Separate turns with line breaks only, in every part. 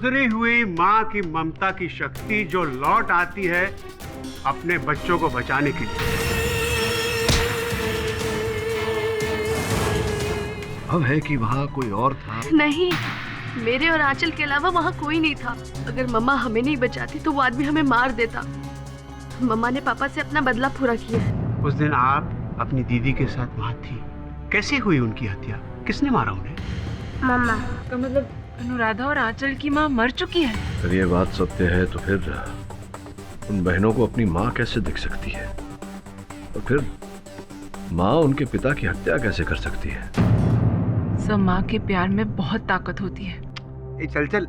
गुजरी हुई माँ की ममता की शक्ति जो लौट आती है अपने बच्चों को बचाने के लिए।
अब है कि वहाँ कोई और था।
नहीं, मेरे और आंचल के अलावा वहाँ कोई नहीं था। अगर मम्मा हमें नहीं बचाती तो वो आदमी हमें मार देता। मम्मा ने पापा से अपना बदला पूरा किया है।
उस दिन आप अपनी दीदी के साथ वहाँ थी, कैसे हुई उनकी हत्या? किसने मारा उन्हें?
मम्मा।
का मतलब अनुराधा और आंचल की माँ मर चुकी है?
अगर ये बात सत्य है तो फिर उन बहनों को अपनी माँ कैसे दिख सकती है, और फिर माँ उनके पिता की हत्या कैसे कर सकती है?
सब माँ के प्यार में बहुत ताकत होती है।
चल चल,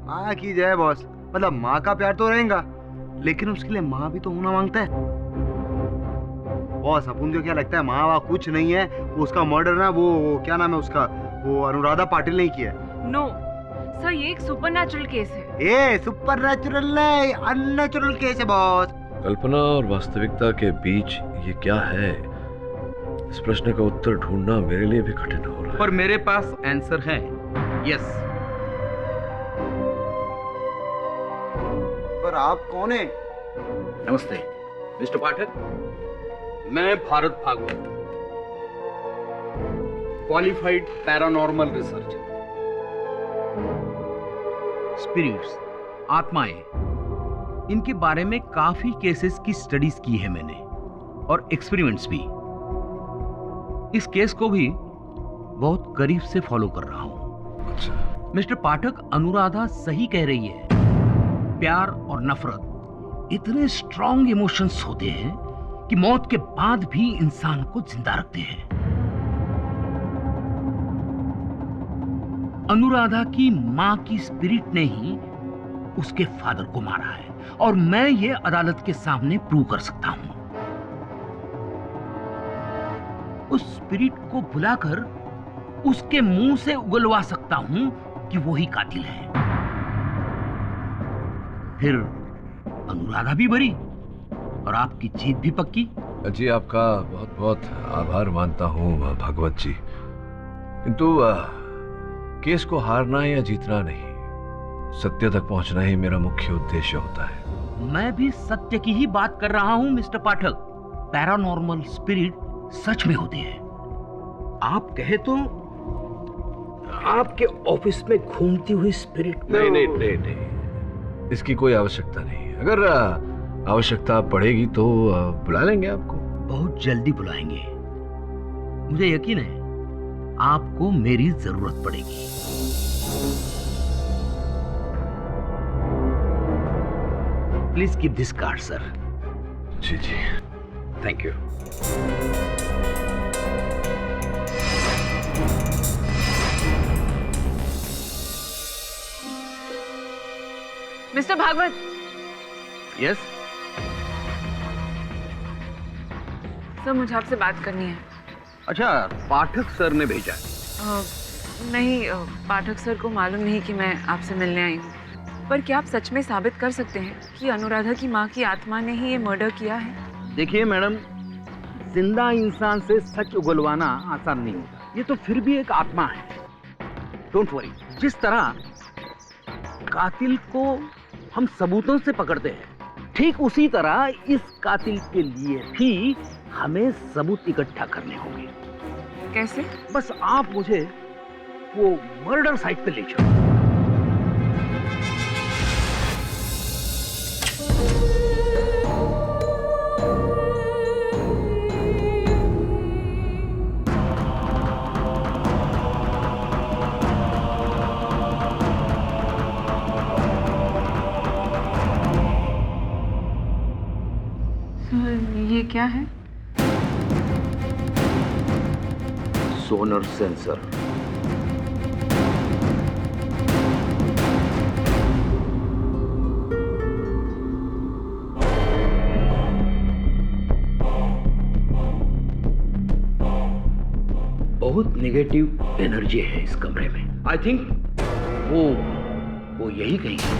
माँ की जय बॉस। मतलब माँ का प्यार तो रहेगा, लेकिन उसके लिए माँ भी तो होना मांगता है। बॉस अपन को क्या लगता है माँ वहाँ कुछ नहीं है, वो उसका मर्डर ना वो क्या नाम है उसका, वो अनुराधा पाटिल नहीं किया है।
नो सर, ये एक सुपरनैचुरल केस है।
ये सुपरनैचुरल नहीं, अननेचुरल केस है बॉस।
कल्पना और वास्तविकता के बीच ये क्या है, इस प्रश्न का उत्तर ढूंढना मेरे लिए भी कठिन हो रहा है।
पर मेरे पास आंसर है। यस।
पर आप कौन है?
नमस्ते मिस्टर पाठक, मैं Bharat Bhagwat, qualified paranormal researcher. Spirits, आत्माएं, इनके बारे में काफी केसेस की स्टडीज की है मैंने, और एक्सपेरिमेंट्स भी। इस केस को भी बहुत करीब से फॉलो कर रहा हूं।
अच्छा।
मिस्टर पाठक, अनुराधा सही कह रही है। प्यार और नफरत इतने स्ट्रॉन्ग इमोशंस होते हैं कि मौत के बाद भी इंसान को जिंदा रखते हैं। अनुराधा की मां की स्पिरिट ने ही उसके फादर को मारा है, और मैं ये अदालत के सामने प्रूव कर सकता हूं। उस स्पिरिट को बुलाकर उसके मुंह से उगलवा सकता हूं कि वो ही कातिल है। फिर अनुराधा भी बरी और आपकी जीत भी पक्की।
जी, आपका बहुत बहुत आभार मानता हूँ भागवत जी, किंतु केस को हारना या जीतना नहीं, सत्य तक पहुंचना ही मेरा मुख्य उद्देश्य होता है।
मैं भी सत्य की ही बात कर रहा हूं मिस्टर पाठक। पैरानॉर्मल स्पिरिट सच में होती है। आप कहे तो आपके ऑफिस में घूमती हुई स्पिरिट।
नहीं नहीं नहीं नहीं, इसकी कोई आवश्यकता नहीं। अगर आवश्यकता पड़ेगी तो बुला लेंगे आपको।
बहुत जल्दी बुलाएंगे। मुझे यकीन है आपको मेरी जरूरत पड़ेगी। Please keep this card sir.
जी जी,
thank you.
Mister Bhagwat.
Yes
sir, मुझे आपसे बात करनी है।
अच्छा, पाठक सर ने भेजा।
नहीं, पाठक सर को मालूम नहीं कि मैं आपसे मिलने आई हूँ। पर क्या आप सच में साबित कर सकते हैं कि अनुराधा की माँ की आत्मा ने ही ये मर्डर किया है?
देखिए मैडम, जिंदा इंसान से सच उगलवाना आसान नहीं होता। ये तो फिर भी एक आत्मा है। Don't worry. जिस तरह कातिल को हम सबूतों से पकड़ते हैं, ठीक उसी तरह इस कातिल के लिए भी हमें सबूत इकट्ठा करने होंगे।
कैसे?
बस आप मुझे वो मर्डर साइट पे ले चलो।
ये क्या है?
सोनर सेंसर। बहुत नेगेटिव एनर्जी है इस कमरे में। आई थिंक वो यही कहीं है।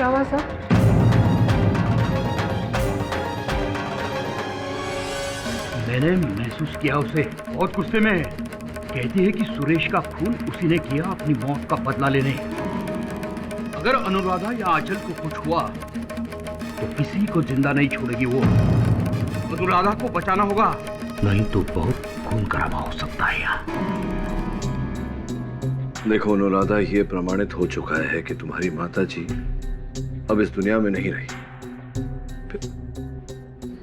हुआ सर?
मैंने महसूस किया उसे बहुत गुस्से में है। कहती है कि सुरेश का खून उसी ने किया अपनी मौत का बदला लेने। अगर अनुराधा या आंचल को कुछ हुआ तो किसी को जिंदा नहीं छोड़ेगी वो। अनुराधा को बचाना होगा, नहीं तो बहुत खून खराबा हो सकता है यहाँ।
देखो अनुराधा, ये प्रमाणित हो चुका है कि तुम्हारी माता जी अब इस दुनिया में नहीं रही। फिर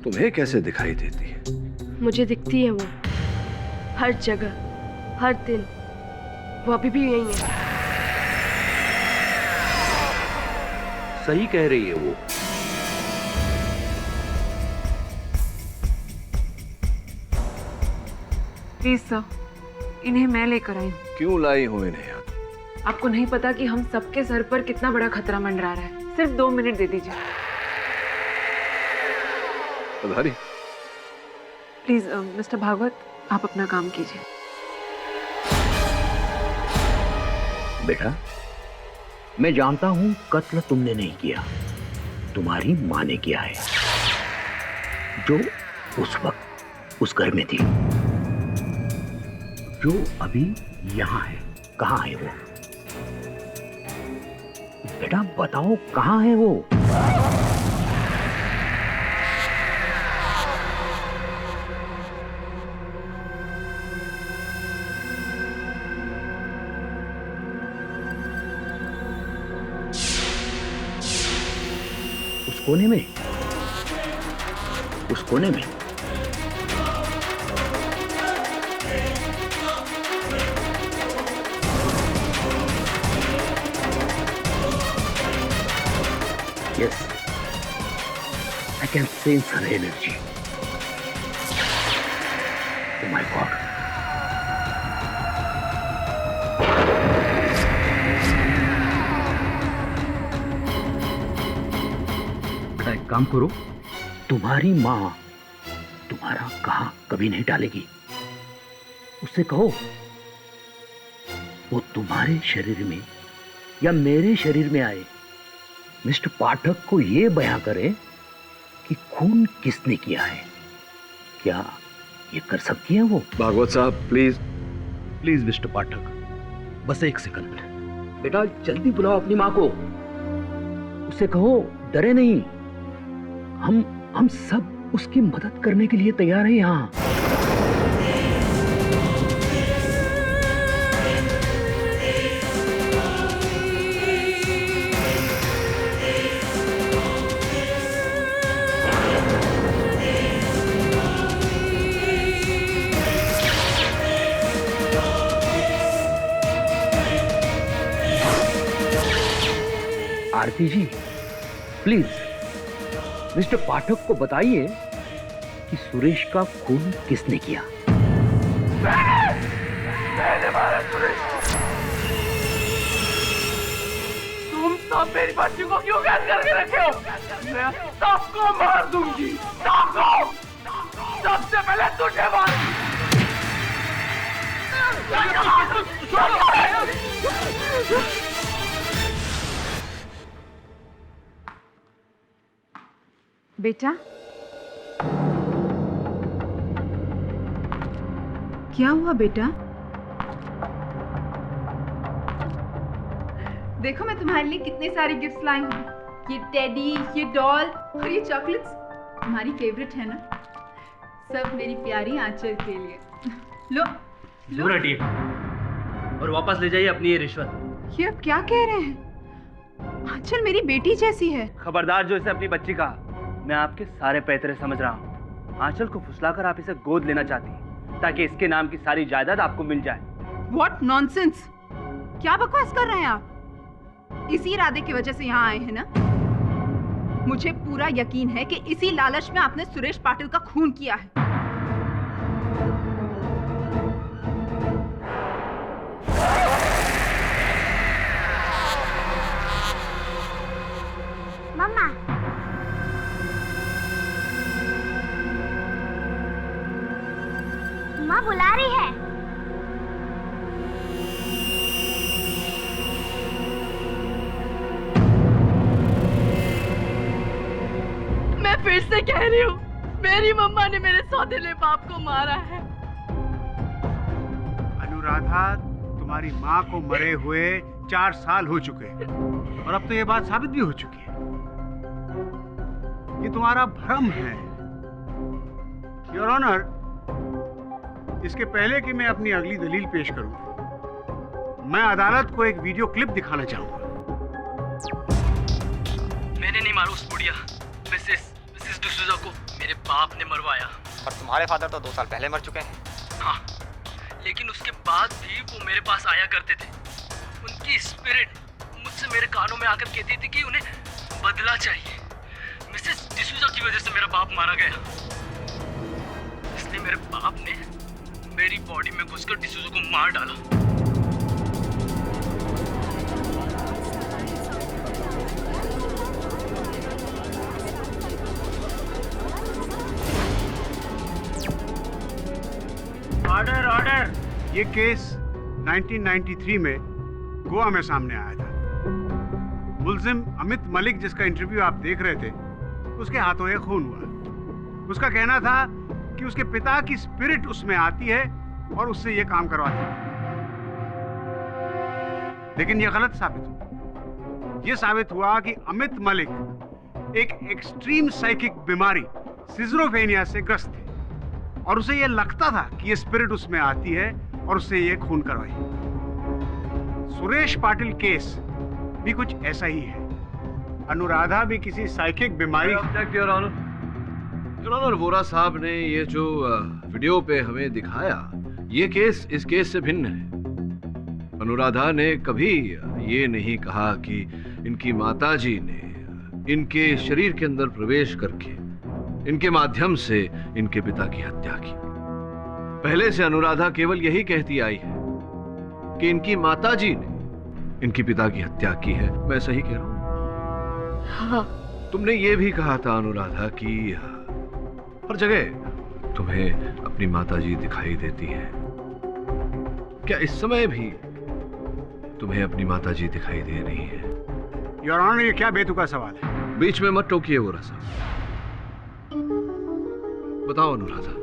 तुम्हें कैसे दिखाई देती है?
मुझे दिखती है वो, हर जगह, हर दिन। वो अभी भी यही है।
सही कह रही है वो।
प्लीज सर, इन्हें मैं लेकर आई हूँ।
क्यों लाई हो इन्हें यहाँ?
आपको नहीं पता कि हम सबके सर पर कितना बड़ा खतरा मंडरा रहा है। सिर्फ 2 मिनट दे दीजिए
पधारी।
प्लीज मिस्टर भागवत, आप अपना काम कीजिए।
बेटा, मैं जानता हूं कत्ल तुमने नहीं किया, तुम्हारी मां ने किया है, जो उस वक्त उस घर में थी, जो अभी यहां है। कहां है वो? बेटा बताओ, कहां है वो? कोने में, उस कोने में। Yes, I can sense her energy. Oh my God. एक काम करो, तुम्हारी मां तुम्हारा कहा कभी नहीं डालेगी। उससे कहो वो तुम्हारे शरीर में या मेरे शरीर में आए, मिस्टर पाठक को ये बयां करे कि खून किसने किया है। क्या ये कर सकती है वो?
भागवत साहब प्लीज।
प्लीज मिस्टर पाठक, बस 1 सेकंड। बेटा जल्दी बुलाओ अपनी मां को। उससे कहो डरे नहीं, हम सब उसकी मदद करने के लिए तैयार हैं यहाँ। आरती जी प्लीज मिस्टर पाठक को बताइए कि सुरेश का खून किसने किया।
मैंने मारा सुरेश। तुम सब मेरी बच्ची को क्यों कैद करके रखे हो? मैं सबको मार दूंगी, सबको। सबसे पहले तुझे मारूंगी।
बेटा, क्या हुआ बेटा?
देखो मैं तुम्हारे लिए कितने सारे गिफ्ट्स लाई हूँ। ये टेडी, ये डॉल और ये चॉकलेट्स तुम्हारी फेवरेट है ना। सब मेरी प्यारी आंचल के लिए। लो लो
हटिए और वापस ले जाइए अपनी ये रिश्वत।
ये अब क्या कह रहे हैं? आंचल मेरी बेटी जैसी है।
खबरदार जो इसे अपनी बच्ची कहा। मैं आपके सारे पैतरे समझ रहा हूँ। आंचल को फुसलाकर आप इसे गोद लेना चाहती हैं ताकि इसके नाम की सारी जायदाद आपको मिल जाए।
What nonsense! क्या बकवास कर रहे हैं आप? इसी इरादे की वजह से यहाँ आए हैं ना? मुझे पूरा यकीन है कि इसी लालच में आपने सुरेश पाटिल का खून किया है।
मम्मा, माँ बुला रही है।
फिर से कह रही हूँ, मेरी मम्मा ने मेरे सौतेले बाप को मारा है।
अनुराधा, तुम्हारी माँ को मरे हुए 4 साल हो चुके हैं और अब तो ये बात साबित भी हो चुकी है। ये तुम्हारा भ्रम है। योर ऑनर, इसके पहले कि मैं अपनी अगली दलील पेश करूं, मैं अदालत को एक वीडियो क्लिप दिखाना चाहूंगा।
मैंने नहीं मारा उस बुढ़िया मिसेस डिसूजा को, मेरे बाप ने मरवाया।
पर तुम्हारे फादर तो 2 साल पहले मर चुके हैं।
हाँ, लेकिन उसके बाद भी वो मेरे पास आया करते थे। उनकी स्पिरिट मुझसे मेरे कानों में आकर कहती थी कि उन्हें बदला चाहिए। मिसेस डिसूजा की वजह से मेरा बाप मारा गया, इसलिए मेरे बाप ने मेरी बॉडी में घुसकर डिसूजा को मार डाला।
Order, order. ये केस 1993 में गोवा में सामने आया था। मुल्जिम अमित मलिक, जिसका इंटरव्यू आप देख रहे थे, उसके हाथों ये खून हुआ। उसका कहना था कि उसके पिता की स्पिरिट उसमें आती है और उससे ये काम करवाती है, लेकिन ये गलत साबित हुआ। ये साबित हुआ कि अमित मलिक एक एक्सट्रीम साइकिक बीमारी सिजरोफेनिया से ग्रस्त थे और उसे ये लगता था कि ये स्पिरिट उसमें आती है और उससे ये खून करवाई। सुरेश पाटिल केस भी कुछ ऐसा ही है। अनुराधा भी किसी साइकिक बीमारी।
योर ऑनर, वोरा साहब ने ये जो वीडियो पे हमें दिखाया, ये केस इस केस से भिन्न है। अनुराधा ने कभी ये नहीं कहा कि इनकी माताजी ने इनके शरीर के अंदर प्रवेश करके इनके माध्यम से इनके पिता की हत्या की। पहले से अनुराधा केवल यही कहती आई है कि इनकी माताजी ने इनके पिता की हत्या की है। मैं सही कह रहा हूं?
हाँ।
तुमने ये भी कहा था अनुराधा कि हर जगह तुम्हें अपनी माताजी दिखाई देती है। क्या इस समय भी तुम्हें अपनी माताजी दिखाई दे रही है?
योर ऑनर, ये क्या बेतुका सवाल है?
बीच में मत टोकिए वोरा साहब। बताओ अनुराधा,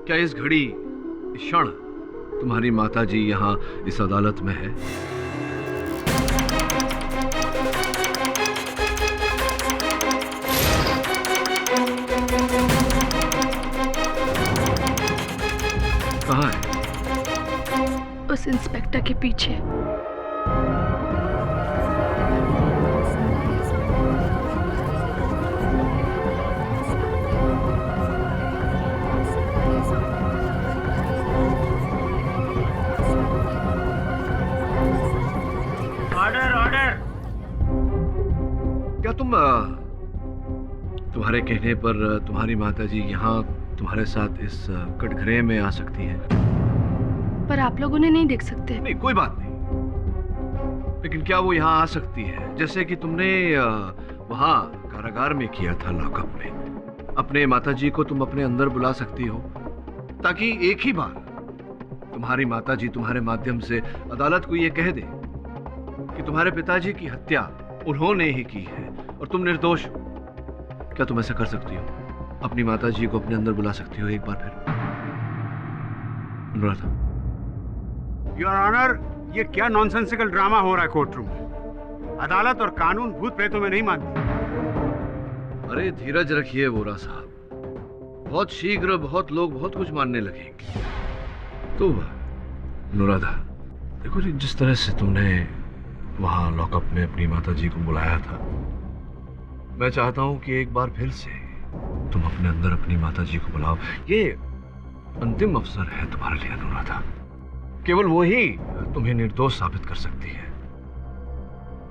क्या इस घड़ी, इस क्षण तुम्हारी माताजी यहाँ इस अदालत में है? कहाँ है?
उस इंस्पेक्टर के पीछे।
Order, order.
क्या तुम्हारे कहने पर तुम्हारी माताजी यहाँ तुम्हारे साथ इस कटघरे में आ सकती है?
पर आप लोग उन्हें नहीं देख सकते।
नहीं, कोई बात नहीं, लेकिन क्या वो यहाँ आ सकती है जैसे कि तुमने वहाँ कारागार में किया था, लॉकअप में? अपने माताजी को तुम अपने अंदर बुला सकती हो ताकि एक ही बार तुम्हारी माताजी तुम्हारे माध्यम से अदालत को ये कह दे कि तुम्हारे पिताजी की हत्या उन्होंने ही की है और तुम निर्दोष हो। क्या तुम ऐसा कर सकती हो? अपनी माताजी को अपने अंदर बुला सकती हो एक बार फिर? अनुराधा।
योर ऑनर, ये क्या नॉनसेंसिकल ड्रामा हो रहा है कोर्ट रूम में? अदालत और कानून भूत प्रेतों में नहीं मानती।
अरे धीरज रखिए वोरा साहब, बहुत शीघ्र बहुत लोग बहुत कुछ मानने लगेंगे। तो अनुराधा, देखो जी, जिस तरह से तुमने वहां लॉकअप में अपनी माताजी को बुलाया था, मैं चाहता हूं कि एक बार फिर से तुम अपने अंदर अपनी माताजी को बुलाओ। ये अंतिम अवसर है तुम्हारे लिए अनुराधा। केवल वो ही तुम्हें निर्दोष साबित कर सकती है।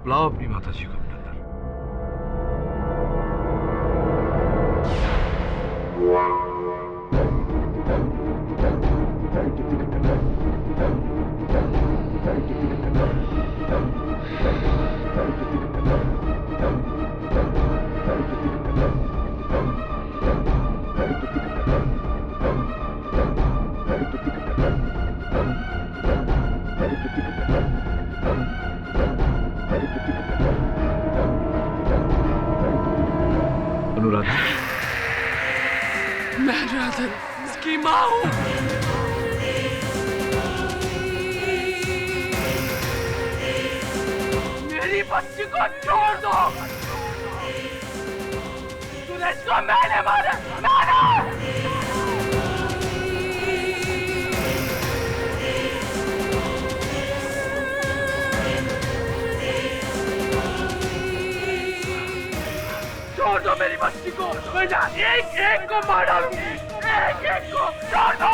बुलाओ अपनी माताजी को अपने अंदर। अनुराधा,
मैं राधा इसकी माँ हूँ।
मेरी बच्ची को छोड़ दो। सुरेश को मैंने मारा, छोड़ दो मेरी बच्ची को। मैं एक एक को मार डालूंगी, एक एक को छोड़ दो।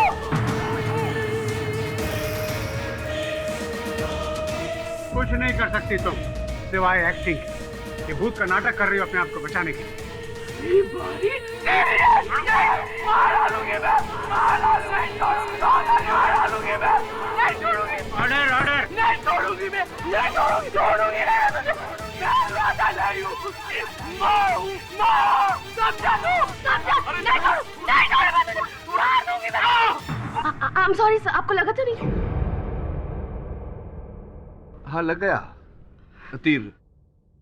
कुछ नहीं कर सकती तुम सिवाय एक्टिंग के। ये भूत का नाटक कर रही हो अपने आप को बचाने के लिए। Order order.
नहीं छोड़ूंगी मैं, नहीं छोड़ूंगी, छोड़ूंगी नहीं। मैं राधा नहीं हूँ, माँ हूँ, माँ। समझा तू? समझा? नहीं छोड़ू, नहीं छोड़ू मैं तुझे, मार दूंगी मैं।
आई एम सॉरी सर, आपको लगा तो नहीं?
हाँ लग गया, तीर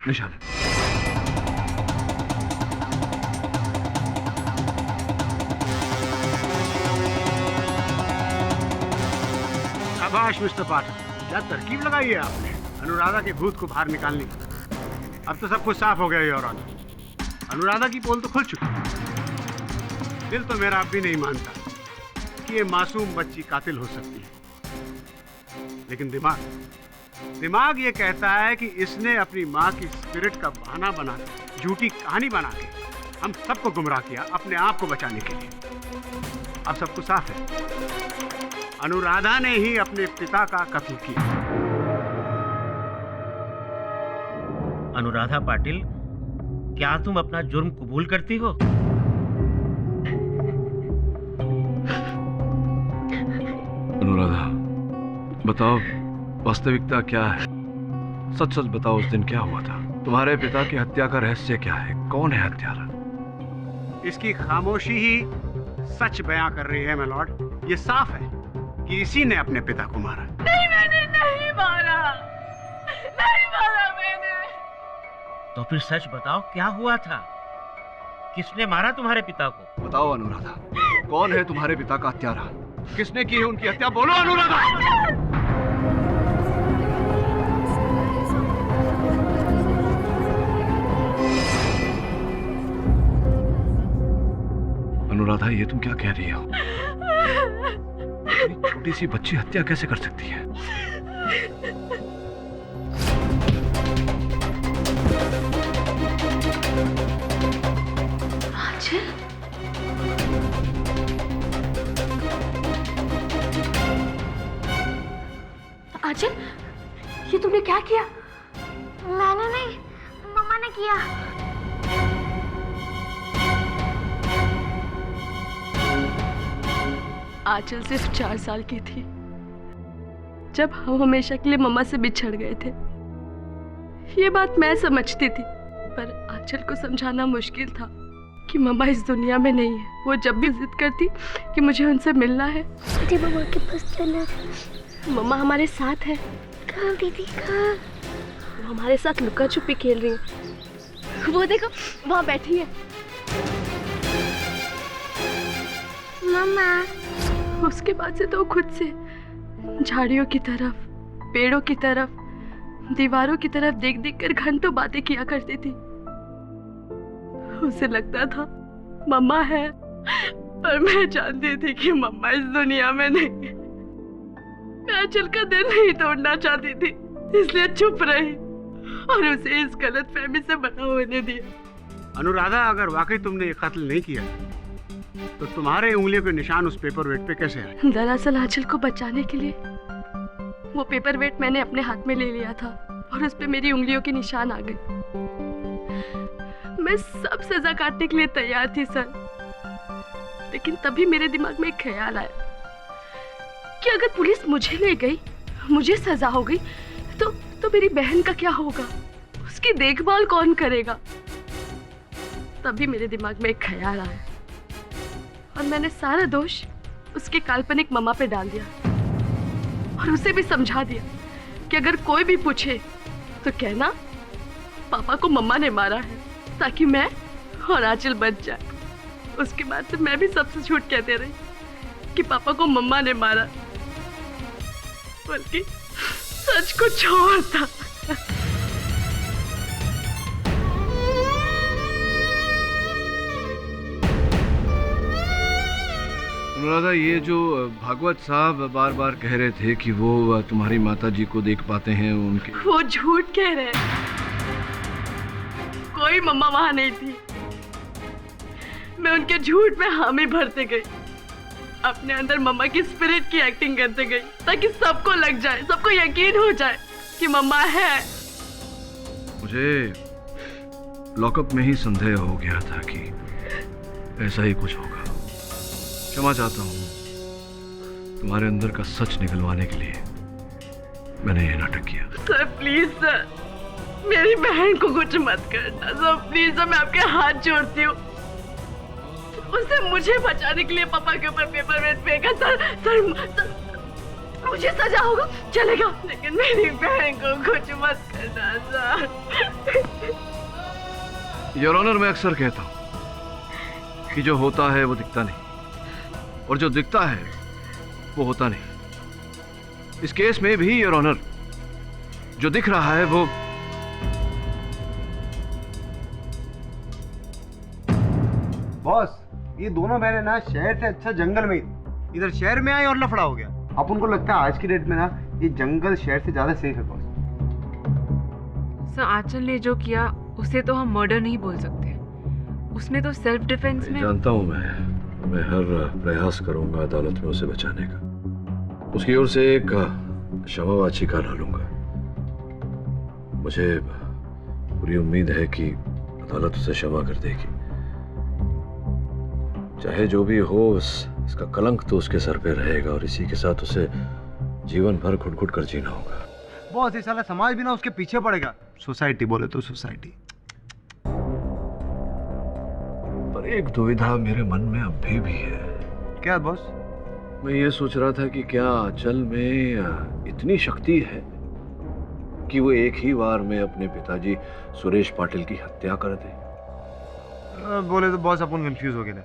निशान।
शाबाश मिस्टर पाठक, क्या तरकीब लगाई है आपने अनुराधा के भूत को बाहर निकालने की। अब तो सब कुछ साफ हो गया योर ऑनर। अनुराधा की पोल तो खुल चुकी है। दिल तो मेरा अब भी नहीं मानता कि ये मासूम बच्ची कातिल हो सकती है, लेकिन दिमाग ये कहता है कि इसने अपनी माँ की स्पिरिट का बहाना बना के, झूठी कहानी बना के हम सबको गुमराह किया अपने आप को बचाने के लिए। अब सब कुछ साफ है, अनुराधा ने ही अपने पिता का कत्ल किया।
अनुराधा पाटिल, क्या तुम अपना जुर्म कबूल करती हो?
अनुराधा, बताओ वास्तविकता क्या है? सच सच बताओ, उस दिन क्या हुआ था? तुम्हारे पिता की हत्या का रहस्य क्या है? कौन है हत्यारा?
इसकी खामोशी ही सच बयां कर रही है, माय लॉर्ड। ये साफ है कि इसी ने अपने पिता को मारा।
नहीं, मैंने नहीं मारा, नहीं मारा मैंने।
तो फिर सच बताओ, क्या हुआ था? किसने मारा तुम्हारे पिता को?
बताओ अनुराधा, कौन है तुम्हारे पिता का हत्यारा? किसने की है उनकी हत्या? बोलो अनुराधा। अनुराधा, ये तुम क्या कह रही हो? छोटी सी बच्ची हत्या कैसे कर सकती है?
आंचल? आंचल, ये तुमने क्या किया?
मैंने नहीं, मम्मा ने किया।
आंचल सिर्फ 4 साल की थी जब हम हमेशा के लिए मम्मा से बिछड़ गए थे। ये बात मैं समझती थी, पर आंचल को समझाना मुश्किल था कि मम्मा इस दुनिया में नहीं है। वो जब भी जिद करती कि मुझे उनसे मिलना है,
दीदी मम्मा के पास चलो।
मम्मा हमारे साथ है।
कहाँ दीदी, कहाँ?
वो हमारे साथ लुका छुपी खेल रही है। वो देखो, वहाँ बैठी है
मम्मा।
उसके बाद से तो खुद से झाड़ियों की तरफ, पेड़ों की तरफ, दीवारों की तरफ देख देख कर घंटों बातें किया करती थी। उसे लगता था मम्मा है, पर मैं जानती थी कि मम्मा इस दुनिया में नहीं। मैं आंचल का दिल नहीं तोड़ना चाहती थी, इसलिए चुप रही और उसे इस गलतफहमी से बना होने दिया।
अनुराधा, अगर वाकई तुमने ये कत्ल नहीं किया तो तुम्हारे उंगलियों के निशान उस पेपर वेट पे कैसे आए?
दरअसल आंचल को बचाने के लिए वो पेपर वेट मैंने अपने हाथ में ले लिया था और उस पे मेरी उंगलियों के निशान आ गए। मैं सब सजा काटने के लिए तैयार थी सर, लेकिन तभी मेरे दिमाग में एक ख्याल आया कि अगर पुलिस मुझे ले गई, मुझे सजा हो गई, तो मेरी बहन का क्या होगा? उसकी देखभाल कौन करेगा? तभी मेरे दिमाग में एक ख्याल आया और मैंने सारा दोष उसके काल्पनिक मम्मा पे डाल दिया और उसे भी समझा दिया कि अगर कोई भी पूछे तो कहना पापा को मम्मा ने मारा है, ताकि मैं और आंचल बच जाए। उसके बाद से मैं भी सबसे झूठ कहते रही कि पापा को मम्मा ने मारा, बल्कि सच कुछ और था।
अनुराधा, ये जो भागवत साहब बार बार कह रहे थे कि वो तुम्हारी माता जी को देख पाते हैं, उनके
वो झूठ कह रहे हैं। कोई मम्मा वहां नहीं थी। मैं उनके झूठ में हामी भरते गई, अपने अंदर मम्मा की स्पिरिट की एक्टिंग करते गई, ताकि सबको लग जाए, सबको यकीन हो जाए कि मम्मा है।
मुझे लॉकअप में ही संदेह हो गया था कि ऐसा ही कुछ होगा। क्षमा चाहता हूँ, तुम्हारे अंदर का सच निकलवाने के लिए मैंने ये नाटक किया।
सर प्लीज सर, मेरी बहन को कुछ मत करना सर, प्लीज सर, मैं आपके हाथ जोड़ती हूँ। उसने मुझे बचाने के लिए पापा के ऊपर पेपर वेट फेंका। सर मुझे सजा होगा चलेगा, लेकिन मेरी बहन को कुछ मत करना सर।
योर ऑनर, मैं अक्सर कहता हूँ कि जो होता है वो दिखता नहीं, और जो दिखता है वो होता नहीं। इस केस में भी योर ऑनर, जो दिख रहा है वो
बॉस, ये दोनों बहनें ना शहर से अच्छा जंगल में ही थी। इधर शहर में आई और लफड़ा हो गया। अब उनको लगता है आज की डेट में ना ये जंगल शहर से ज्यादा सेफ है बॉस।
सर, आंचल ने जो किया उसे तो हम मर्डर नहीं बोल सकते। उसने तो सेल्फ डिफेंस में।
जानता हूं मैं हर प्रयास करूंगा अदालत में उसे बचाने का। उसकी ओर से एक क्षमा याचिका डालूंगा। मुझे पूरी उम्मीद है कि अदालत उसे क्षमा कर देगी। चाहे जो भी हो, इसका कलंक तो उसके सर पे रहेगा, और इसी के साथ उसे जीवन भर घुट-घुट कर जीना होगा।
बॉस, ये साला समाज भी ना उसके पीछे पड़ेगा। सोसाइटी बोले तो सोसाइटी।
पर एक दुविधा मेरे मन में अब भी है।
क्या बॉस?
मैं ये सोच रहा था कि क्या आंचल में इतनी शक्ति है कि वो एक ही बार में अपने पिताजी सुरेश पाटिल की हत्या कर दे।
बोले तो बॉस अपन कंफ्यूज हो गए।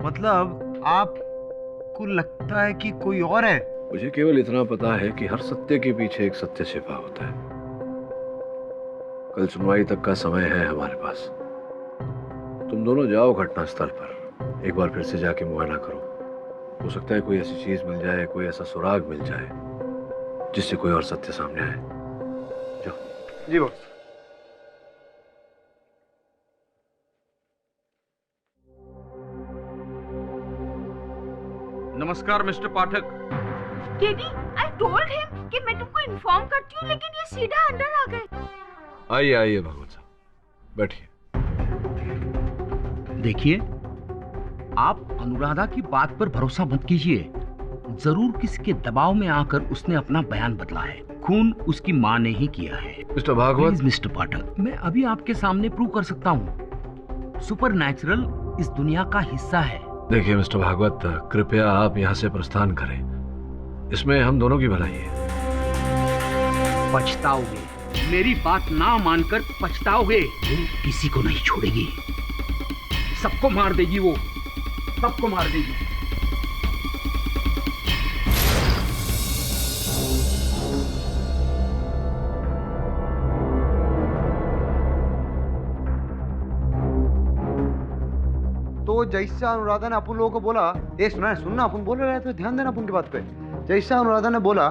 मतलब आपको लगता है कि कोई और है?
मुझे केवल इतना पता है कि हर सत्य के पीछे एक सत्य छिपा होता है। कल सुनवाई तक का समय है हमारे पास। तुम दोनों जाओ घटनास्थल पर, एक बार फिर से जाके मुआयना करो। हो सकता है कोई ऐसी चीज मिल जाए, कोई ऐसा सुराग मिल जाए जिससे कोई और सत्य सामने आए। जाओ।
जी बॉस।
नमस्कार mister Pathak.
Daddy, I told him कि मैं तुमको इन्फॉर्म करती हूँ, लेकिन ये सीधा अंदर आ गए।
आइए आइए भागवत साहब, बैठिए।
देखिए, आप अनुराधा की बात पर भरोसा मत कीजिए। जरूर किसी के दबाव में आकर उसने अपना बयान बदला है। खून उसकी माँ ने ही किया है।
मिस्टर भागवत।
मिस्टर पाठक, मैं अभी आपके सामने प्रूव कर सकता हूँ। सुपरनैचुरल इस दुनिया का हिस्सा है।
देखिए मिस्टर भागवत, कृपया आप यहाँ से प्रस्थान करें। इसमें हम दोनों की भलाई है।
पछताओगे, मेरी बात ना मानकर पछताओगे। किसी को नहीं छोड़ेगी, सबको मार देगी, वो सबको मार देगी।
तो जैसा अनुराधा ने अपन लोगों को बोला, ये सुनना अपन बोल रहे थे, ध्यान देना अपन की बात पे। जैसा अनुराधा ने बोला,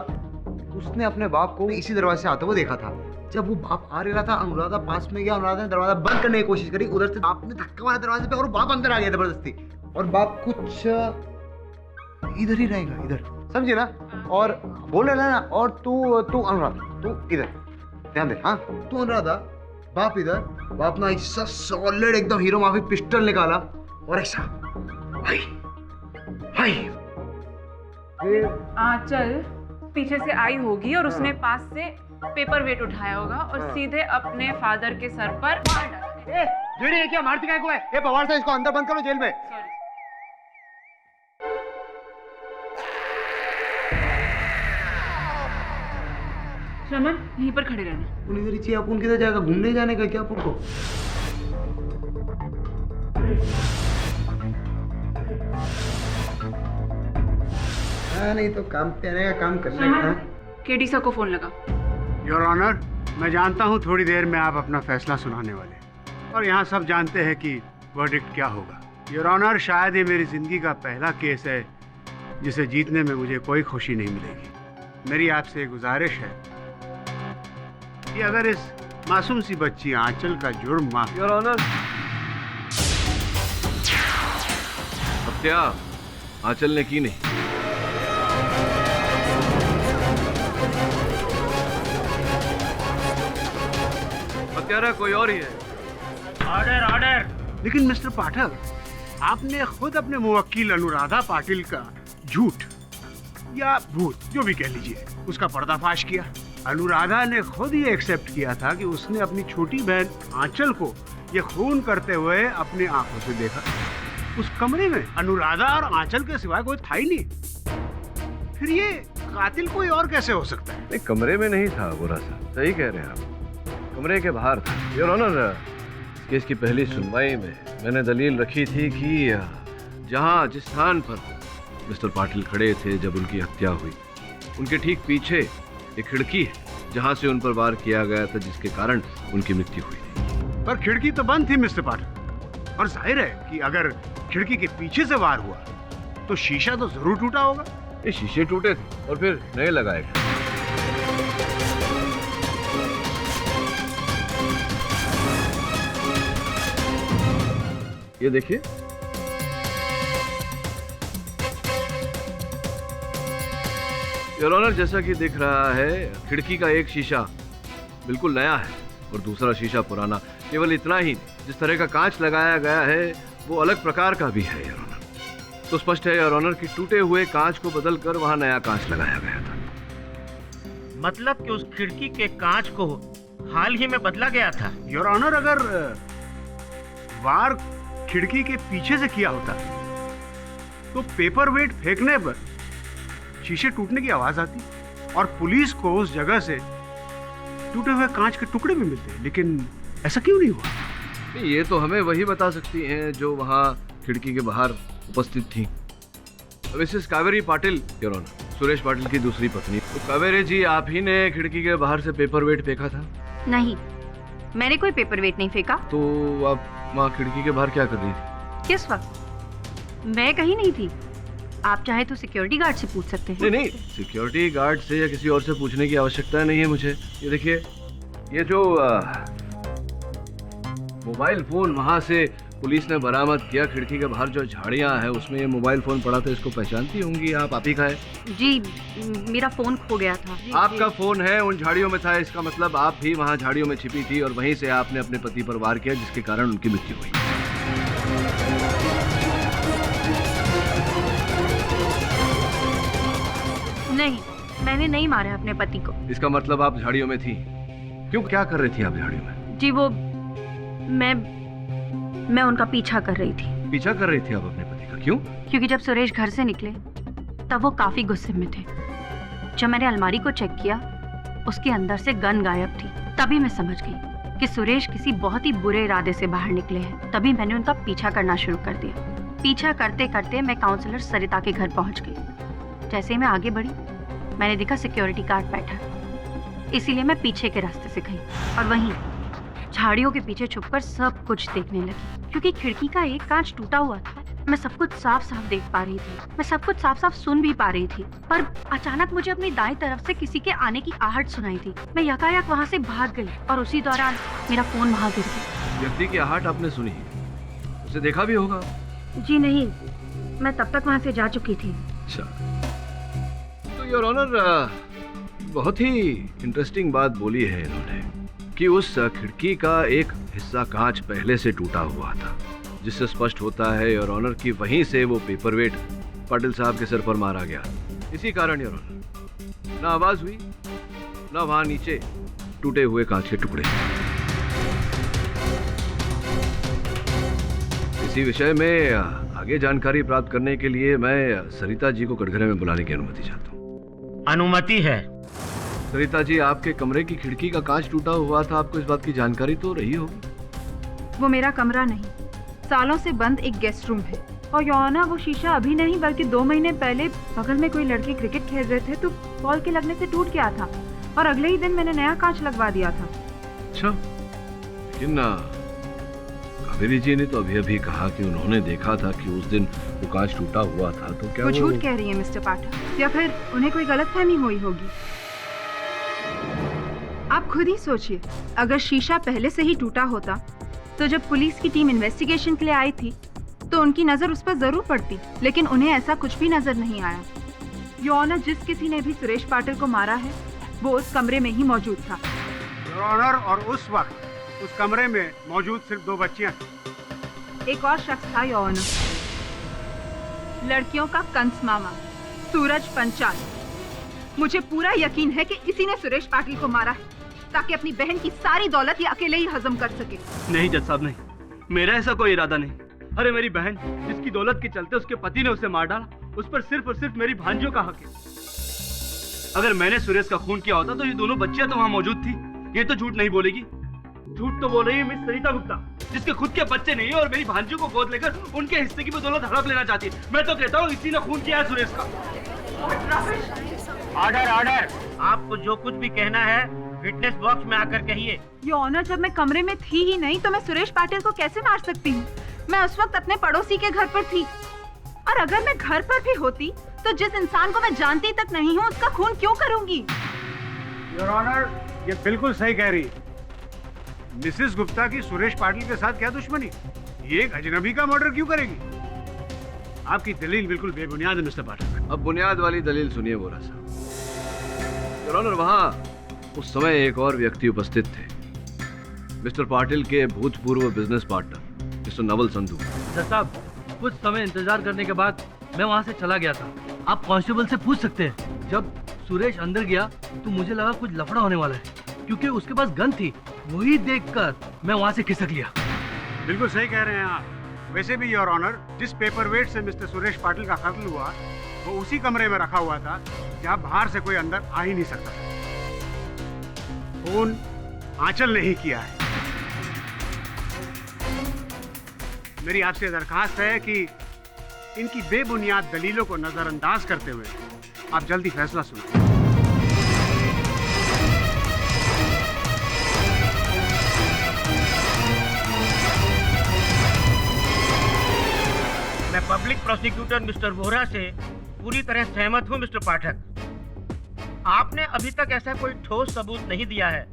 उसने अपने बाप को इसी दरवाजे से आते हुए देखा था। जब वो बाप आ रहा था, अनुराधा पास में गया, अनुराधा ने दरवाजा बंद करने की कोशिश करी। उधर से बाप ने धक्का मारा दरवाजे पे और बाप अंदर आ गया जबरदस्ती। और बाप कुछ इधर ही रहेगा, इधर, समझे ना? और बोल रहे ना, और तू अनुराधा, तू इधर ध्यान दे। हाँ, तू अनुराधा, बाप इधर। बाप ना ऐसा सॉलिड एकदम हीरो माफी पिस्टल निकाला और ऐसा हाय हाय।
आंचल पीछे से आई होगी और उसने पास से पेपर वेट उठाया होगा और सीधे अपने फादर के सर पर मार डाला।
जेडी, ये क्या मारती काय को है? ये पवार से इसको अंदर बंद करो जेल में।
श्रमण, यहीं पर खड़े रहना।
उन इधर ही चाहिए। अपन किधर जाएगा? घूमने जाने का क्या अपन को? हाँ, नहीं तो काम पे आने का काम करने का।
केडी सर को फोन लगा।
योर ऑनर, मैं जानता हूँ थोड़ी देर में आप अपना फैसला सुनाने वाले हैं और यहाँ सब जानते हैं कि वर्डिक्ट क्या होगा। योर ऑनर, शायद ये मेरी जिंदगी का पहला केस है जिसे जीतने में मुझे कोई खुशी नहीं मिलेगी। मेरी आपसे एक गुजारिश है कि अगर इस मासूम सी बच्ची आंचल का जुर्म माफ।
योर ऑनर, हत्या आंचल ने की नहीं। हत्यारा कोई और ही है।
Order order.
लेकिन मिस्टर पाठक, आपने खुद अपने मुवक्किल अनुराधा पाटिल का झूठ या भूत जो भी कह लीजिए उसका पर्दाफाश किया। अनुराधा ने खुद ये एक्सेप्ट किया था कि उसने अपनी छोटी बहन आंचल को ये खून करते हुए अपनी आंखों से देखा। उस कमरे में अनुराधा और आंचल के सिवाय कोई था ही नहीं। फिर ये कातिल कोई और कैसे हो सकता है?
नहीं, कमरे में नहीं था बुरा सा, सही कह रहे हैं आप, कमरे के बाहर था। योर ऑनर, केस की पहली सुनवाई में मैंने दलील रखी थी कि जहां जिस स्थान पर मिस्टर पाटिल खड़े थे जब उनकी हत्या हुई, उनके ठीक पीछे एक खिड़की है जहां से उन पर वार किया गया था, जिसके कारण उनकी मृत्यु हुई।
पर खिड़की तो बंद थी मिस्टर पाठक, और जाहिर है कि अगर खिड़की के पीछे से वार हुआ तो शीशा तो जरूर टूटा होगा।
ये शीशे टूटे थे और फिर नए लगाए गए। ये देखिए, योर ऑनर, जैसा कि दिख रहा है खिड़की का एक शीशा बिल्कुल नया है और दूसरा शीशा पुराना। केवल इतना ही, जिस तरह का कांच लगाया गया है वो अलग प्रकार का भी है योर ऑनर। तो स्पष्ट है योर ऑनर कि टूटे हुए कांच को बदलकर वहां नया कांच लगाया गया था।
मतलब कि उस खिड़की के कांच को हाल ही में बदला गया था।
योर ऑनर, अगर वार खिड़की के पीछे से किया होता तो पेपर वेट फेंकने पर शीशे टूटने की आवाज आती और पुलिस को उस जगह से टूटे हुए कांच के टुकड़े भी मिलते, लेकिन ऐसा क्यों नहीं हुआ?
ये तो हमें वही बता सकती हैं जो वहां खिड़की के बाहर उपस्थित थी। Mrs Kaveri Patil your honour, Suresh Patil की दूसरी पत्नी। तो कावेरी जी, आप ही ने खिड़की के बाहर से पेपर वेट फेंका था?
नहीं, मैंने कोई पेपर वेट नहीं फेंका।
तो आप वहाँ खिड़की के बाहर क्या कर रही थी?
किस वक्त? मैं कहीं नहीं थी। आप चाहे तो सिक्योरिटी गार्ड से पूछ सकते हैं।
नहीं, सिक्योरिटी गार्ड से या किसी और से पूछने की आवश्यकता नहीं है मुझे। ये देखिए, ये जो मोबाइल फोन वहां से पुलिस ने बरामद किया, खिड़की के बाहर जो झाड़ियां है उसमें ये मोबाइल फोन पड़ा था, इसको पहचानती होंगी आप ही का है?
जी, मेरा फोन खो गया था।
आपका फोन है, उन झाड़ियों में था, इसका मतलब आप भी वहां झाड़ियों में छिपी थी और वहीं से आपने अपने पति पर वार किया, जिसके कारण उनकी मृत्यु हुई।
नहीं, मैंने नहीं मारा अपने पति को।
इसका मतलब आप झाड़ियों में थी। क्यों, क्या कर रही थी आप झाड़ियों में?
जी, वो मैं उनका पीछा कर रही थी।
पीछा कर रही थी आप अपने पति का? क्यों?
क्योंकि जब सुरेश घर से निकले तब वो काफी गुस्से में थे। जब मैंने अलमारी को चेक किया, उसके अंदर से गन गायब थी। तभी मैं समझ गई कि सुरेश किसी बहुत ही बुरे इरादे से बाहर निकले हैं। तभी मैंने उनका पीछा करना शुरू कर दिया। पीछा करते करते मैं काउंसलर सरिता के घर पहुंच गई। जैसे ही मैं आगे बढ़ी, मैंने देखा सिक्योरिटी गार्ड बैठा, इसीलिए मैं पीछे के रास्ते से गई और वहीं झाड़ियों के पीछे छुपकर सब कुछ देखने लगी। क्योंकि खिड़की का एक कांच टूटा हुआ था, मैं सब कुछ साफ साफ देख पा रही थी, मैं सब कुछ साफ साफ सुन भी पा रही थी। पर अचानक मुझे अपनी दाएं तरफ से किसी के आने की आहट सुनाई थी। मैं यकायक वहाँ से भाग गई और उसी दौरान मेरा फोन वहाँ गिर गया।
व्यक्ति की आहट आपने सुनी, उसे देखा भी होगा?
जी नहीं, मैं तब तक वहाँ से जा चुकी थी।
अच्छा, तो योर ऑनर, बहुत ही इंटरेस्टिंग बात बोली है इन्होंने कि उस खिड़की का एक हिस्सा कांच पहले से टूटा हुआ था, जिससे स्पष्ट होता है योर ऑनर कि वहीं से वो पेपरवेट पाटिल साहब के सर पर मारा गया। इसी कारण योर ऑनर, ना आवाज हुई, ना वहां नीचे टूटे हुए कांच के टुकड़े। इसी विषय में आगे जानकारी प्राप्त करने के लिए मैं सरिता जी को कटघरे में बुलाने की अनुमति चाहता हूँ।
अनुमति है।
सरिता जी, आपके कमरे की खिड़की का कांच टूटा हुआ था, आपको इस बात की जानकारी तो रही होगी?
वो मेरा कमरा नहीं, सालों से बंद एक गेस्ट रूम है।
और योना, वो शीशा अभी नहीं बल्कि 2 महीने पहले बगल में कोई लड़के क्रिकेट खेल रहे थे तो बॉल के लगने से टूट गया था और अगले ही दिन मैंने नया कांच लगवा दिया था।
अच्छा, लेकिन कावेरी जी ने तो अभी अभी कहा कि उन्होंने देखा था कि उस दिन वो कांच टूटा हुआ था, तो क्या
वो
वो
झूठ कह रही है मिस्टर पाठक, या फिर उन्हें कोई गलतफहमी हुई होगी। आप खुद ही सोचिए, अगर शीशा पहले से ही टूटा होता तो जब पुलिस की टीम इन्वेस्टिगेशन के लिए आई थी तो उनकी नजर उस पर जरूर पड़ती, लेकिन उन्हें ऐसा कुछ भी नजर नहीं आया। योना, जिस किसी ने भी सुरेश पाटिल को मारा है वो उस कमरे में ही मौजूद था।
योर ऑनर, और उस वक्त उस कमरे में मौजूद सिर्फ 2 बच्चियां थी।
एक और शख्स था योना, लड़कियों का कंस मामा सूरज पंचाल। मुझे पूरा यकीन है कि इसी ने सुरेश पाटिल को मारा है ताकि अपनी बहन की सारी दौलत ये अकेले ही हजम कर सके।
नहीं जज साहब, नहीं, मेरा ऐसा कोई इरादा नहीं। अरे मेरी बहन, जिसकी दौलत के चलते उसके पति ने उसे मार डाला, उस पर सिर्फ और सिर्फ मेरी भांजियों का हक है। अगर मैंने सुरेश का खून किया होता तो ये दोनों बच्चियां तो वहां मौजूद थी। ये तो झूठ नहीं बोलेगी। झूठ तो बोल रही है मिस सरिता गुप्ता, जिसके खुद के बच्चे नहीं है और मेरी भांजियों को गोद लेकर उनके हिस्से की भी दौलत हड़प लेना चाहती है। मैं तो कहता हूँ इसी ने खून किया है सुरेश का।
ऑर्डर ऑर्डर, आपको जो कुछ भी कहना है विटनेस बॉक्स में आकर कहिए।
योना, जब मैं कमरे में थी ही नहीं तो मैं सुरेश पाटिल को कैसे मार सकती हूँ? मैं उस वक्त अपने पड़ोसी के घर पर थी, और अगर मैं घर पर भी होती तो जिस इंसान को मैं जानती तक नहीं हूँ उसका खून क्यों करूंगी?
योर ऑनर, ये बिल्कुल सही कह रही। मिसेस गुप्ता की सुरेश पाटिल के साथ क्या दुश्मनी? ये एक अजनबी का मर्डर क्यों करेगी? आपकी दलील बिल्कुल बेबुनियाद है मिस्टर पाठक।
अब बुनियाद वाली दलील सुनिए बोरा साहब। योर ऑनर, वहाँ उस समय एक और व्यक्ति उपस्थित थे, मिस्टर पाटिल के भूतपूर्व business partner mister Naval Sandhu.
जज साहब, कुछ समय इंतजार करने के बाद मैं वहाँ से चला गया था। आप कांस्टेबल से पूछ सकते हैं। जब सुरेश अंदर गया तो मुझे लगा कुछ लफड़ा होने वाला है, क्योंकि उसके पास गन थी। वही देखकर मैं वहाँ से खिसक लिया।
बिल्कुल सही कह रहे हैं आप। वैसे भी योर ऑनर, जिस पेपर वेट से मिस्टर सुरेश पाटिल का कत्ल हुआ वो उसी कमरे में रखा हुआ था जहाँ बाहर से कोई अंदर आ ही नहीं सकता। खून आंचल नहीं किया है। मेरी आपसे दरखास्त है कि इनकी बेबुनियाद दलीलों को नजरअंदाज करते हुए आप जल्दी फैसला सुनाएं।
मैं पब्लिक प्रोसिक्यूटर मिस्टर वोहरा से पूरी तरह सहमत हूँ मिस्टर पाठक। आपने अभी तक ऐसा कोई ठोस सबूत नहीं दिया है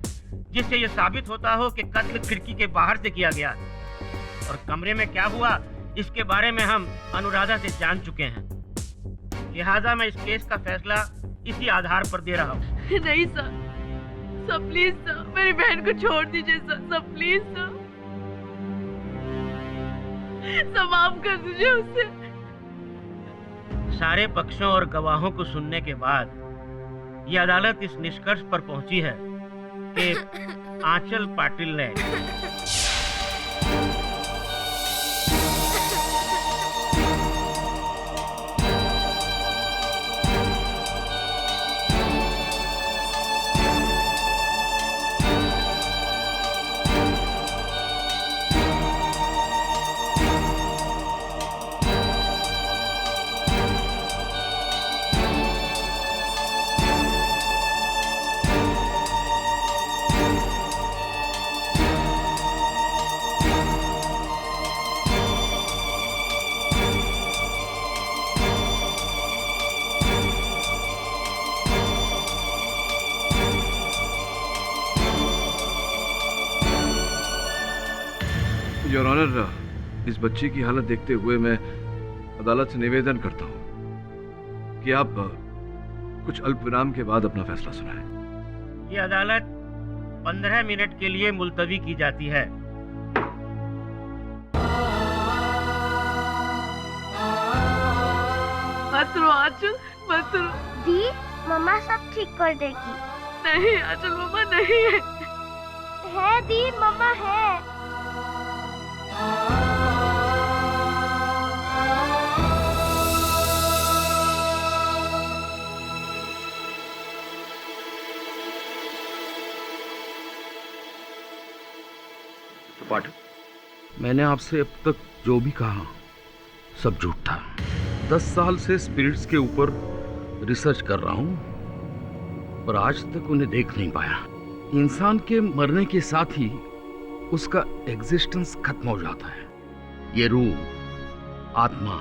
जिससे यह साबित होता हो कि कत्ल खिड़की के बाहर से किया गया, और कमरे में क्या हुआ इसके बारे में हम अनुराधा से जान चुके हैं। लिहाजा मैं इस केस का फैसला इसी आधार पर दे रहा हूँ।
नहीं सर, सर प्लीज सर, मेरी बहन को छोड़ दीजिए sir, sir please sir, sir माफ कर दीजिए उसे।
सारे पक्षों और गवाहों को सुनने के बाद ये अदालत इस निष्कर्ष पर पहुंची है कि आंचल पाटिल ने
योर ऑनर, इस बच्ची की हालत देखते हुए मैं अदालत से निवेदन करता हूं कि आप कुछ अल्प विराम के बाद अपना फैसला सुनाएं।
ये अदालत 15 मिनट के लिए मुलतवी की जाती है।
मत रो आंचल, मत रो।
दी, मम्मा सब ठीक कर देगी।
नहीं आंचल, मम्मा नहीं है।
है दी, मम्मा है।
पाठक, मैंने आपसे अब तक जो भी कहा सब झूठ था। 10 साल से स्पिरिट्स के ऊपर रिसर्च कर रहा हूं, पर आज तक उन्हें देख नहीं पाया। इंसान के मरने के साथ ही उसका एग्जिस्टेंस खत्म हो जाता है। ये रूह, आत्मा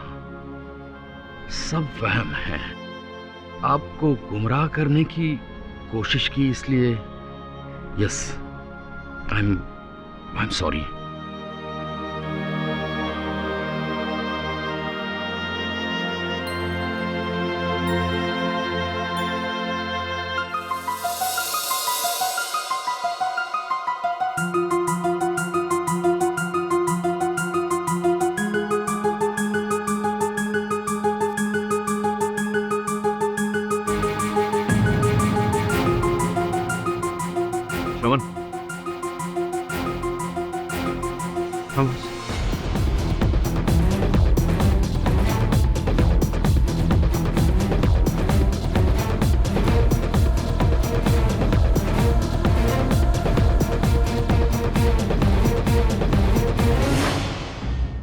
सब वहम है। आपको गुमराह करने की कोशिश की, इसलिए yes, I am sorry.
Shravan,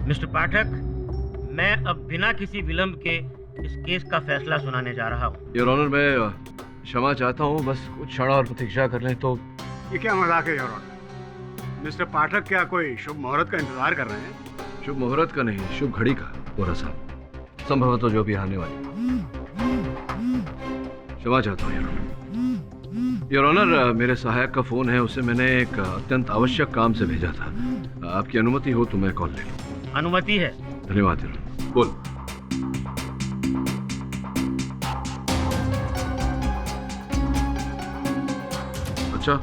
mister Pathak, मैं अब बिना किसी विलंब के इस केस का फैसला सुनाने जा रहा हूँ।
योर ऑनर, मैं क्षमा चाहता हूँ, बस कुछ क्षण और प्रतीक्षा कर लें तो।
ये क्या मजाक है योर ऑनर? मिस्टर पाठक क्या कोई शुभ मुहूर्त का इंतजार कर रहे हैं?
शुभ मुहूर्त का नहीं, शुभ घड़ी का। वोरा साहब, संभवतः जो भी आने वाली। क्षमा चाहता हूँ योर ऑनर, मेरे सहायक का फोन है, उसे मैंने एक अत्यंत आवश्यक काम से भेजा था। आपकी अनुमति हो तो मैं कॉल ले लूँ?
अनुमति है।
धन्यवाद योर ऑनर। बोल। अच्छा,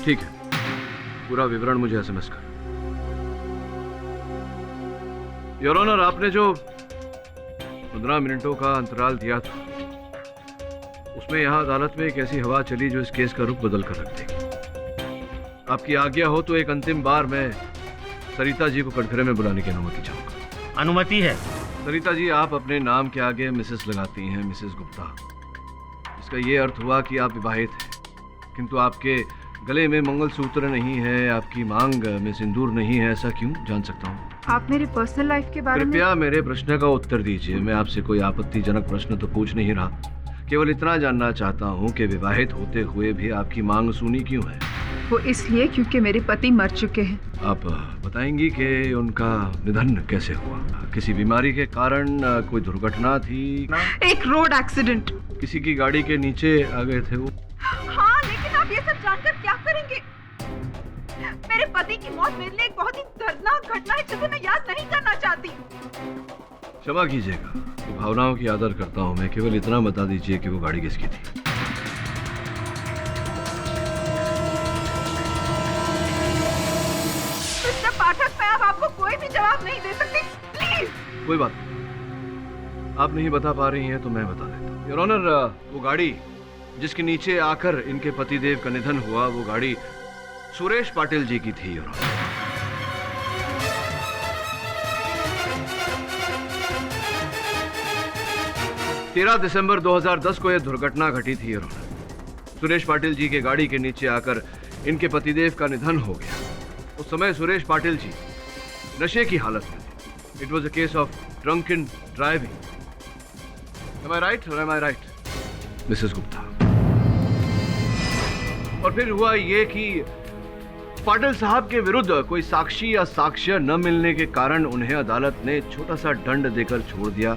ठीक है, पूरा विवरण मुझे एसएमएस कर। योर ऑनर, आपने जो 15 मिनटों का अंतराल दिया था, उसमें यहां अदालत में एक ऐसी हवा चली जो इस केस का रुख बदल कर रख देगी। आपकी आज्ञा हो तो एक अंतिम बार मैं सरिता जी को कटघरे में बुलाने की अनुमति चाहूंगा।
अनुमति है।
सरिता जी, आप अपने नाम के आगे मिसेस लगाती हैं, मिसेस गुप्ता, इसका ये अर्थ हुआ कि आप विवाहित हैं, किंतु आपके गले में मंगलसूत्र नहीं है, आपकी मांग में सिंदूर नहीं है। ऐसा क्यों, जान सकता हूँ?
आप मेरे पर्सनल लाइफ के बारे में?
कृपया मेरे प्रश्न का उत्तर दीजिए। मैं आपसे कोई आपत्तिजनक प्रश्न तो पूछ नहीं रहा, केवल इतना जानना चाहता हूँ कि विवाहित होते हुए भी आपकी मांग सुनी क्यों है?
वो इसलिए क्योंकि मेरे पति मर चुके हैं।
आप बताएंगी कि उनका निधन कैसे हुआ? किसी बीमारी के कारण, कोई दुर्घटना थी?
एक रोड एक्सीडेंट।
किसी की गाड़ी के नीचे आ गए थे वो?
हाँ, लेकिन आप ये सब जानकर क्या करेंगे? मेरे पति की मौत मेरे लिए एक बहुत ही दर्दनाक घटना है जिसे मैं याद नहीं करना चाहती।
क्षमा कीजिएगा, भावनाओं की आदर करता हूँ मैं, केवल इतना बता दीजिए कि वो गाड़ी किसकी थी?
मिस्टर पाठक, मैं अब आपको कोई भी जवाब नहीं दे सकती, प्लीज।
कोई बात नहीं, आप नहीं बता पा रही हैं तो मैं बता देता हूँ। योर ऑनर, वो गाड़ी जिसके नीचे आकर इनके पतिदेव का निधन हुआ, वो गाड़ी सुरेश पाटिल जी की थी। योर ऑनर, तेरह दिसंबर 2010 को यह दुर्घटना घटी थी। योर ऑनर, सुरेश पाटिल जी के गाड़ी के नीचे आकर इनके पतिदेव का निधन हो गया। उस समय सुरेश पाटिल जी नशे की हालत में थे। It was a case of drunken driving. Am I right or am I right, Mrs Gupta? और फिर हुआ ये कि पाटिल साहब के विरुद्ध कोई साक्षी या साक्ष्य न मिलने के कारण उन्हें अदालत ने छोटा सा दंड देकर छोड़ दिया।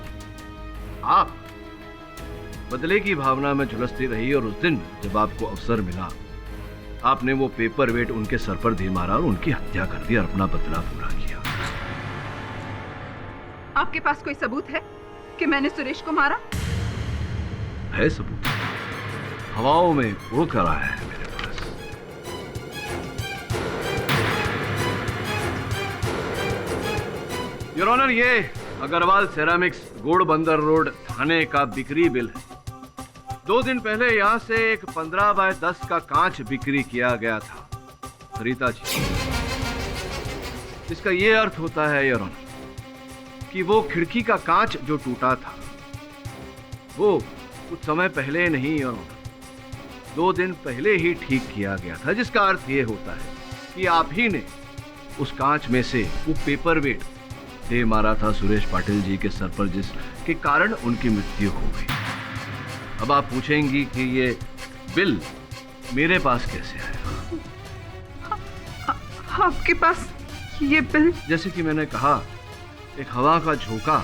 आप बदले की भावना में झुलसती रही और उस दिन जब आपको अवसर मिला, आपने वो पेपर वेट उनके सर पर दे मारा और उनकी हत्या कर दी और अपना बदला पूरा किया।
आपके पास कोई सबूत है कि मैंने सुरेश को मारा?
है सबूत, हवाओं में उड़ कर आया है मेरे पास। योर ऑनर, ये अग्रवाल सेरामिक्स घोड़बंदर रोड थाने का बिक्री बिल है। 2 दिन पहले यहां से एक 15 बाय 10 का कांच बिक्री किया गया था सरिता जी। इसका यह अर्थ होता है योर ऑनर कि वो खिड़की का कांच जो टूटा था वो कुछ समय पहले नहीं, योर ऑनर 2 दिन पहले ही ठीक किया गया था, जिसका अर्थ ये होता है कि आप ही ने उस कांच में से वो पेपर वेट दे मारा था सुरेश पाटिल जी के सर पर, जिसके कारण उनकी मृत्यु हो गई। अब आप पूछेंगी कि ये बिल मेरे पास कैसे आया?
आपके पास ये बिल?
जैसे कि मैंने कहा, एक हवा का झोंका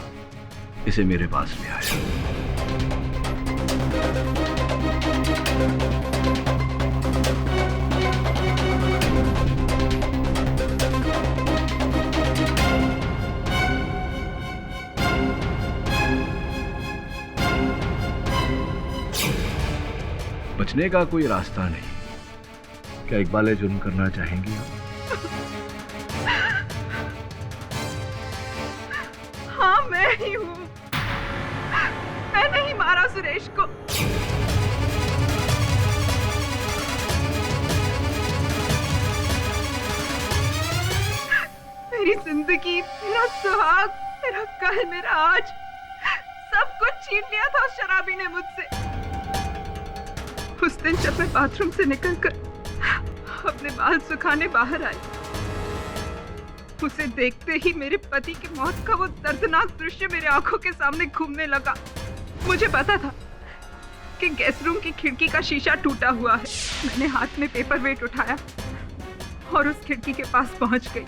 इसे मेरे पास ले आया। बचने का कोई रास्ता नहीं। क्या इकबाल जुर्म करना चाहेंगी आप?
हाँ, मैं ही हूँ। मैंने ही मारा सुरेश को। मेरी जिंदगी, मेरा सुहाग, मेरा कल, मेरा आज, सब कुछ छीन लिया था उस शराबी ने मुझसे। उस दिन जब मैं बाथरूम से निकलकर अपने बाल सुखाने बाहर आई, उसे देखते ही मेरे पति की मौत का वो दर्दनाक दृश्य मेरे आंखों के सामने घूमने लगा। मुझे पता था कि गैस रूम की खिड़की का शीशा टूटा हुआ है। मैंने हाथ में पेपर वेट उठाया और उस खिड़की के पास पहुंच गई।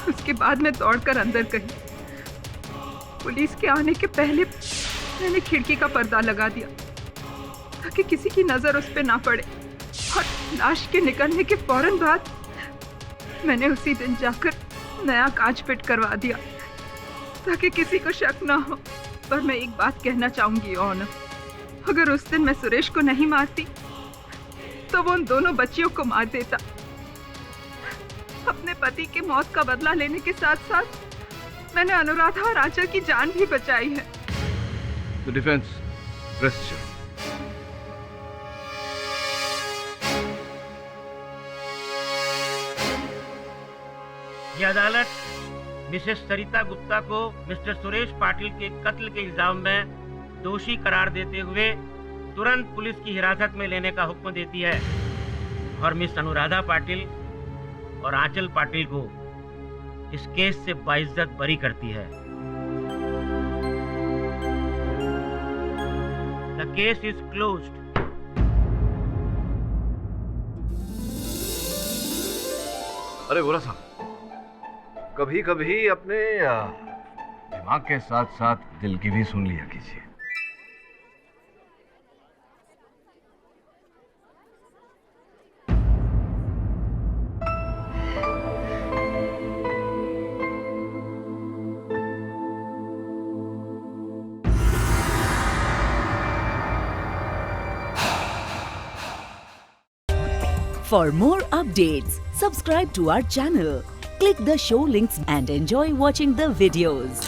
उसके बाद मैं दौड़कर अंदर गई। पुलिस के आने के पहले मैंने खिड़की का पर्दा लगा दिया ताकि किसी की नजर उस पर ना पड़े, और लाश के निकलने के फौरन बाद मैंने उसी दिन जाकर नया कांच फिट करवा दिया ताकि किसी को शक ना हो। पर मैं एक बात कहना चाहूंगी ऑनर, अगर उस दिन मैं सुरेश को नहीं मारती तो वो उन दोनों बच्चियों को मार देता। अपने पति के मौत का बदला लेने के साथ साथ मैंने अनुराधा और आंचल की जान भी बचाई है।
The defense, rest.
ये अदालत मिसेस सरिता गुप्ता को मिस्टर सुरेश पाटिल के कत्ल के इल्जाम में दोषी करार देते हुए तुरंत पुलिस की हिरासत में लेने का हुक्म देती है और मिस अनुराधा पाटिल और आंचल पाटिल को इस केस से बाइज्जत बरी करती है। The case is closed.
अरे बोला साहब, कभी कभी अपने दिमाग के साथ साथ दिल की भी सुन लिया कीजिए।
For more updates, subscribe to our channel, click the show links and enjoy watching the videos.